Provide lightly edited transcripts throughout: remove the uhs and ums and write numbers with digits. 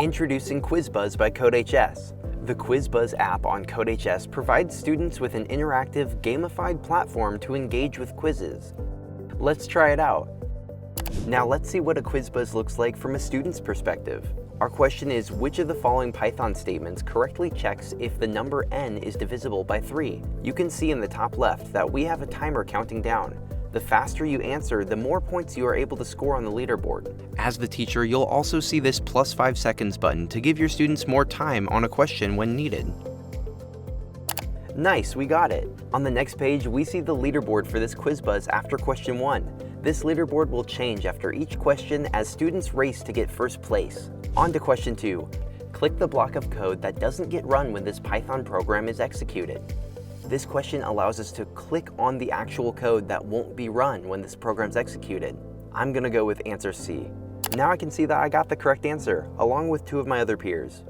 Introducing QuizBuzz by CodeHS. The QuizBuzz app on CodeHS provides students with an interactive, gamified platform to engage with quizzes. Let's try it out. Now let's see what a QuizBuzz looks like from a student's perspective. Our question is, which of the following Python statements correctly checks if the number n is divisible by 3? You can see in the top left that we have a timer counting down. The faster you answer, the more points you are able to score on the leaderboard. As the teacher, you'll also see this +5 seconds button to give your students more time on a question when needed. Nice, we got it. On the next page, we see the leaderboard for this QuizBuzz after question 1. This leaderboard will change after each question as students race to get first place. On to question 2. Click the block of code that doesn't get run when this Python program is executed. This question allows us to click on the actual code that won't be run when this program's executed. I'm gonna go with answer C. Now I can see that I got the correct answer, along with 2 of my other peers.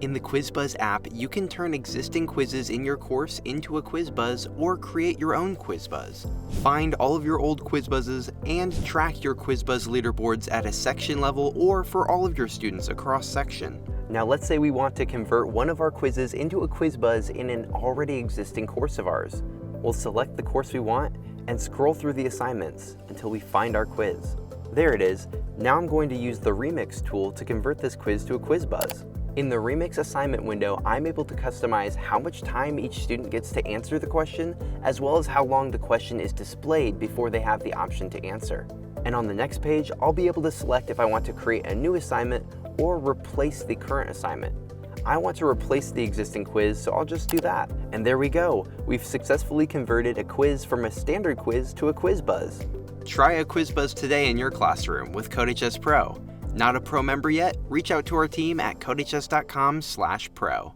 In the QuizBuzz app, you can turn existing quizzes in your course into a QuizBuzz or create your own QuizBuzz. Find all of your old QuizBuzzes and track your QuizBuzz leaderboards at a section level or for all of your students across section. Now let's say we want to convert one of our quizzes into a QuizBuzz in an already existing course of ours. We'll select the course we want and scroll through the assignments until we find our quiz. There it is. Now I'm going to use the Remix tool to convert this quiz to a QuizBuzz. In the Remix assignment window, I'm able to customize how much time each student gets to answer the question, as well as how long the question is displayed before they have the option to answer. And on the next page, I'll be able to select if I want to create a new assignment or replace the current assignment. I want to replace the existing quiz, so I'll just do that. And there we go. We've successfully converted a quiz from a standard quiz to a QuizBuzz. Try a QuizBuzz today in your classroom with CodeHS Pro. Not a Pro member yet? Reach out to our team at codehs.com/pro.